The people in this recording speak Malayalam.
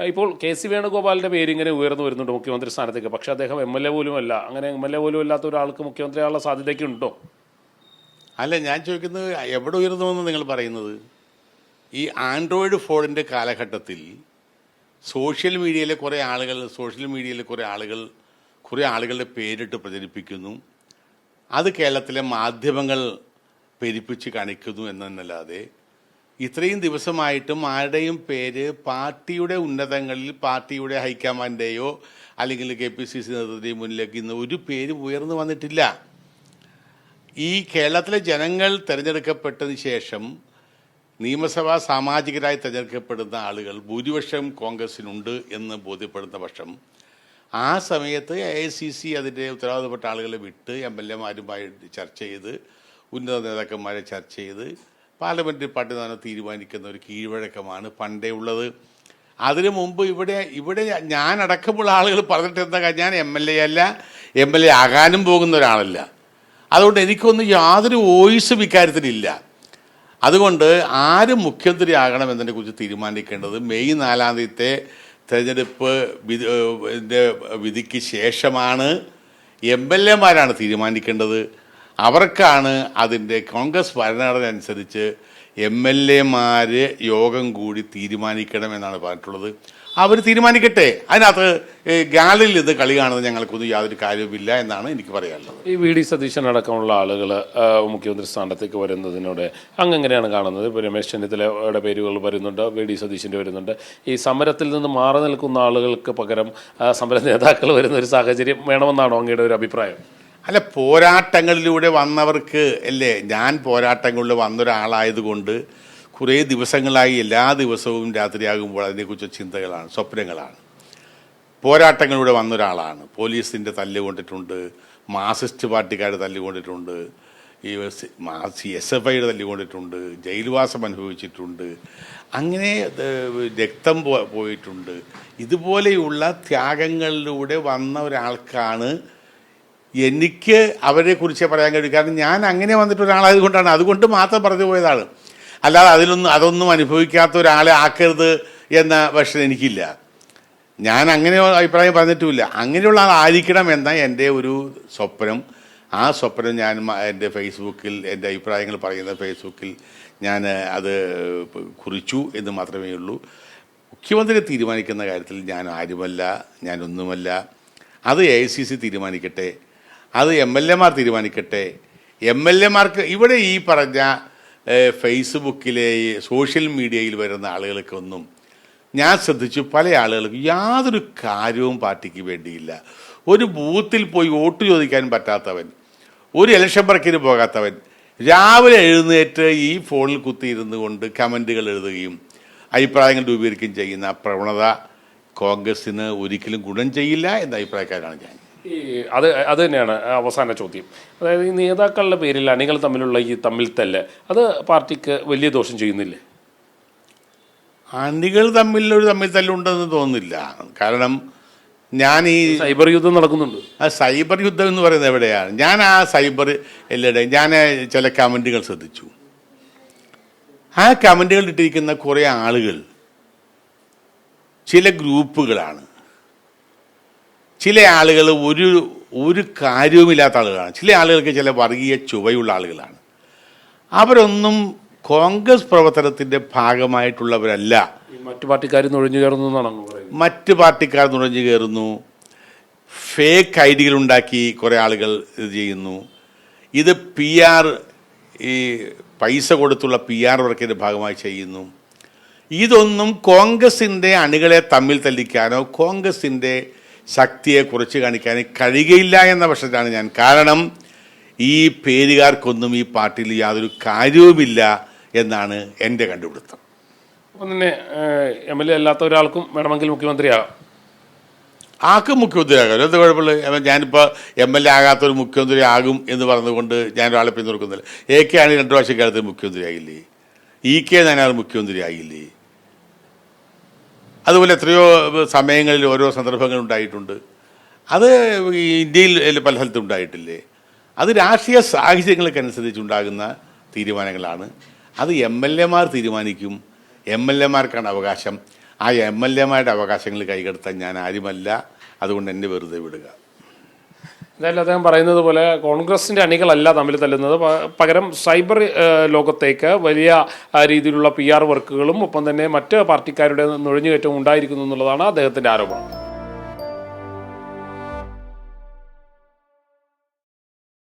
ഇപ്പോൾ കെ.സി. വേണുഗോപാലിൻ്റെ പേര് ഇങ്ങനെ ഉയർന്നു വരുന്നുണ്ട് മുഖ്യമന്ത്രി സ്ഥാനത്തേക്ക്. പക്ഷേ അദ്ദേഹം MLA പോലുമല്ല. അങ്ങനെ MLA പോലും അല്ലാത്ത ഒരാൾക്ക് മുഖ്യമന്ത്രിയാനുള്ള സാധ്യതയ്ക്കുണ്ടോ? അല്ല, ഞാൻ ചോദിക്കുന്നത് എവിടെ ഉയർന്നുവെന്ന് നിങ്ങൾ പറയുന്നത്. ഈ ആൻഡ്രോയിഡ് ഫോണിൻ്റെ കാലഘട്ടത്തിൽ സോഷ്യൽ മീഡിയയിലെ കുറേ ആളുകളുടെ പേരിട്ട് പ്രചരിപ്പിക്കുന്നു. അത് കേരളത്തിലെ മാധ്യമങ്ങൾ പെരുപ്പിച്ച് കാണിക്കുന്നു എന്നല്ലാതെ ഇത്രയും ദിവസമായിട്ടും ആരുടെയും പേര് പാർട്ടിയുടെ ഉന്നതങ്ങളിൽ, പാർട്ടിയുടെ ഹൈക്കമാൻഡേയോ അല്ലെങ്കിൽ KPCC നേതൃത്വത്തിൻ്റെയോ മുന്നിലേക്ക് ഇന്ന് ഒരു പേരും ഉയർന്നു വന്നിട്ടില്ല. ഈ കേരളത്തിലെ ജനങ്ങൾ തിരഞ്ഞെടുക്കപ്പെട്ടതിന് ശേഷം നിയമസഭാ സാമാജികരായി തിരഞ്ഞെടുക്കപ്പെടുന്ന ആളുകൾ ഭൂരിപക്ഷം കോൺഗ്രസിനുണ്ട് എന്ന് ബോധ്യപ്പെടുന്ന പക്ഷം ആ സമയത്ത് AICC അതിൻ്റെ ഉത്തരവാദിത്തപ്പെട്ട ആളുകളെ വിട്ട് MLA മാരുമായി ചർച്ച ചെയ്ത്, ഉന്നത നേതാക്കന്മാരെ ചർച്ച ചെയ്ത് പാർലമെൻ്ററി പാർട്ടി തന്നെ തീരുമാനിക്കുന്ന ഒരു കീഴ്വഴക്കമാണ് പണ്ടേ ഉള്ളത്. അതിനു മുമ്പ് ഇവിടെ ഞാനടക്കമുള്ള ആളുകൾ പറഞ്ഞിട്ട് എന്താ, ഞാൻ MLA അല്ല, MLA ആകാനും പോകുന്ന ഒരാളല്ല. അതുകൊണ്ട് എനിക്കൊന്നും യാതൊരു വോയിസും ഇക്കാര്യത്തിലില്ല. അതുകൊണ്ട് ആര് മുഖ്യമന്ത്രി ആകണമെന്നതിനെ കുറിച്ച് തീരുമാനിക്കേണ്ടത് മെയ് 4-ാം തീയതിത്തെ തെരഞ്ഞെടുപ്പ് വിധിക്ക് ശേഷമാണ്. MLA മാരാണ് തീരുമാനിക്കേണ്ടത്. അവർക്കാണ് അതിൻ്റെ കോൺഗ്രസ് ഭരണഘടന അനുസരിച്ച് MLA മാർ യോഗം കൂടി തീരുമാനിക്കണമെന്നാണ് പറഞ്ഞിട്ടുള്ളത്. അവർ തീരുമാനിക്കട്ടെ. അതിനകത്ത് ഗാലറിയിൽ ഇത് കളി കാണുന്നത് ഞങ്ങൾക്കൊന്നും യാതൊരു കാര്യവുമില്ല എന്നാണ് എനിക്ക് പറയാനുള്ളത്. ഈ VD സതീശൻ അടക്കമുള്ള ആളുകൾ മുഖ്യമന്ത്രി സ്ഥാനത്തേക്ക് വരുന്നതിനോട് അങ്ങെങ്ങനെയാണ് കാണുന്നത്? ഇപ്പോൾ രമേശ് ചെന്നിത്തലയുടെ പേരുകൾ വരുന്നുണ്ട്, VD സതീശൻ്റെ വരുന്നുണ്ട്. ഈ സമരത്തിൽ നിന്ന് മാറി നിൽക്കുന്ന ആളുകൾക്ക് പകരം സമര നേതാക്കൾ വരുന്ന ഒരു സാഹചര്യം വേണമെന്നാണോ അങ്ങയുടെ ഒരു അഭിപ്രായം? അല്ല, പോരാട്ടങ്ങളിലൂടെ വന്നവർക്ക് അല്ലേ. ഞാൻ പോരാട്ടങ്ങളിൽ വന്നൊരാളായതുകൊണ്ട് കുറേ ദിവസങ്ങളായി എല്ലാ ദിവസവും രാത്രിയാകുമ്പോൾ അതിനെക്കുറിച്ച് ചിന്തകളാണ്, സ്വപ്നങ്ങളാണ്. പോരാട്ടങ്ങളിലൂടെ വന്നൊരാളാണ്. പോലീസിൻ്റെ തല്ലുകൊണ്ടിട്ടുണ്ട്, മാർക്സിസ്റ്റ് പാർട്ടിക്കാരുടെ തല്ലുകൊണ്ടിട്ടുണ്ട്, ഈ SFIയുടെ തല്ലുകൊണ്ടിട്ടുണ്ട്, ജയിൽവാസം അനുഭവിച്ചിട്ടുണ്ട്, അങ്ങനെ രക്തം പോയിട്ടുണ്ട്. ഇതുപോലെയുള്ള ത്യാഗങ്ങളിലൂടെ വന്ന ഒരാൾക്കാണ് എനിക്ക് അവരെക്കുറിച്ച് പറയാൻ കഴിയും. കാരണം ഞാൻ അങ്ങനെ വന്നിട്ട് ഒരാളായതുകൊണ്ടാണ്, അതുകൊണ്ട് മാത്രം പറഞ്ഞു പോയതാണ്. അല്ലാതെ അതൊന്നും അനുഭവിക്കാത്ത ഒരാളെ ആക്കരുത് എന്ന പക്ഷം എനിക്കില്ല. ഞാൻ അങ്ങനെ അഭിപ്രായം പറഞ്ഞിട്ടുമില്ല. അങ്ങനെയുള്ള ആളായിരിക്കണം എന്ന എൻ്റെ ഒരു സ്വപ്നം. ആ സ്വപ്നം ഞാൻ എൻ്റെ ഫേസ്ബുക്കിൽ, എൻ്റെ അഭിപ്രായങ്ങൾ പറയുന്ന ഫേസ്ബുക്കിൽ ഞാൻ അത് കുറിച്ചു എന്ന് മാത്രമേ ഉള്ളൂ. മുഖ്യമന്ത്രി തീരുമാനിക്കുന്ന കാര്യത്തിൽ ഞാൻ ആരുമല്ല, ഞാനൊന്നുമല്ല. അത് AICC തീരുമാനിക്കട്ടെ, അത് MLA മാർ തീരുമാനിക്കട്ടെ. MLA മാർക്ക് ഇവിടെ ഈ പറഞ്ഞ ഫേസ്ബുക്കിലെ സോഷ്യൽ മീഡിയയിൽ വരുന്ന ആളുകൾക്കൊന്നും ഞാൻ ശ്രദ്ധിച്ചു, പല ആളുകൾക്കും യാതൊരു കാര്യവും പാർട്ടിക്ക് വേണ്ടിയില്ല. ഒരു ബൂത്തിൽ പോയി വോട്ട് ചോദിക്കാൻ പറ്റാത്തവൻ, ഒരു ഇലക്ഷൻ വർക്കിന് പോകാത്തവൻ, രാവിലെ എഴുന്നേറ്റ് ഈ ഫോണിൽ കുത്തിയിരുന്നു കൊണ്ട് കമൻറ്റുകൾ എഴുതുകയും അഭിപ്രായങ്ങൾ രൂപീകരിക്കുകയും ചെയ്യുന്ന പ്രവണത കോൺഗ്രസിന് ഒരിക്കലും ഗുണം ചെയ്യില്ല എന്ന അഭിപ്രായക്കാരാണ് ഞാൻ. അത് തന്നെയാണ് അവസാന ചോദ്യം. അതായത് ഈ നേതാക്കളുടെ പേരിൽ അണികൾ തമ്മിലുള്ള ഈ തമ്മിൽ തല്ല് അത് പാർട്ടിക്ക് വലിയ ദോഷം ചെയ്യുന്നില്ലേ? അണികൾ തമ്മിലൊരു തമ്മിൽ തല്ലുണ്ടെന്ന് തോന്നുന്നില്ല. കാരണം ഞാൻ ഈ സൈബർ യുദ്ധം നടക്കുന്നുണ്ട്. ആ സൈബർ യുദ്ധം എന്ന് പറയുന്നത് എവിടെയാണ്? ഞാൻ ആ സൈബർ എല്ലായിടെയും ഞാൻ ചില കമൻറ്റുകൾ ശ്രദ്ധിച്ചു. ആ കമൻറ്റുകൾ ഇട്ടിരിക്കുന്ന കുറേ ആളുകൾ ചില ഗ്രൂപ്പുകളാണ്. ചില ആളുകൾ ഒരു കാര്യവുമില്ലാത്ത ആളുകളാണ്. ചില ആളുകൾക്ക് ചില വർഗീയ ചുവയുള്ള ആളുകളാണ്. അവരൊന്നും കോൺഗ്രസ് പ്രവർത്തനത്തിൻ്റെ ഭാഗമായിട്ടുള്ളവരല്ല. മറ്റു പാർട്ടിക്കാർ നുഴഞ്ഞു കയറുന്നു എന്നാണ് പറയുന്നത്. മറ്റ് പാർട്ടിക്കാർ നുഴഞ്ഞു കയറുന്നു, ഫേക്ക് ഐഡികൾ ഉണ്ടാക്കി കുറേ ആളുകൾ ഇത് ചെയ്യുന്നു. ഇത് PR, ഈ പൈസ കൊടുത്തുള്ള PR വർക്കിൻ്റെ ഭാഗമായി ചെയ്യുന്നു. ഇതൊന്നും കോൺഗ്രസിൻ്റെ അണികളെ തമ്മിൽ തല്ലിക്കാനോ കോൺഗ്രസിൻ്റെ ശക്തിയെ കുറച്ച് കാണിക്കാൻ കഴിയുകയില്ല എന്ന പക്ഷത്തിലാണ് ഞാൻ. കാരണം ഈ പേരുകാർക്കൊന്നും ഈ പാർട്ടിയിൽ യാതൊരു കാര്യവുമില്ല എന്നാണ് എൻ്റെ കണ്ടുപിടുത്തം. അപ്പം തന്നെ MLA അല്ലാത്ത ഒരാൾക്കും വേണമെങ്കിൽ മുഖ്യമന്ത്രിയാകാം. ആർക്കും മുഖ്യമന്ത്രിയാകാം, എന്താ കുഴപ്പമില്ല. ഞാനിപ്പോൾ MLA ആകാത്തൊരു മുഖ്യമന്ത്രി ആകും എന്ന് പറഞ്ഞുകൊണ്ട് ഞാൻ ഒരാളെ പിന്തുണക്കുന്നില്ല. AK ആണെങ്കിൽ 2 പ്രാവശ്യം കാലത്ത് മുഖ്യമന്ത്രി ആയില്ലേ? EK നായാൽ മുഖ്യമന്ത്രി ആയില്ലേ? അതുപോലെ എത്രയോ സമയങ്ങളിൽ ഓരോ സന്ദർഭങ്ങൾ ഉണ്ടായിട്ടുണ്ട്. അത് ഇന്ത്യയിൽ പല സ്ഥലത്തും ഉണ്ടായിട്ടില്ലേ? അത് രാഷ്ട്രീയ സാഹചര്യങ്ങൾക്കനുസരിച്ചുണ്ടാകുന്ന തീരുമാനങ്ങളാണ്. അത് MLA മാർ തീരുമാനിക്കും. MLA മാർക്കാണ് അവകാശം. ആ MLA-മാരുടെ അവകാശങ്ങൾ കൈകടത്താൻ ഞാൻ ആരുമല്ല. അതുകൊണ്ട് എന്നെ വെറുതെ വിടുക. എന്തായാലും അദ്ദേഹം പറയുന്നത് പോലെ കോൺഗ്രസിൻ്റെ അണികളല്ല തമ്മിൽ തല്ലുന്നത്, പകരം സൈബർ ലോകത്തേക്ക് വലിയ രീതിയിലുള്ള PR വർക്കുകളും ഒപ്പം തന്നെ മറ്റ് പാർട്ടിക്കാരുടെ നുഴഞ്ഞുകയറ്റവും ഉണ്ടായിരിക്കുന്നു എന്നുള്ളതാണ് അദ്ദേഹത്തിൻ്റെ ആരോപണം.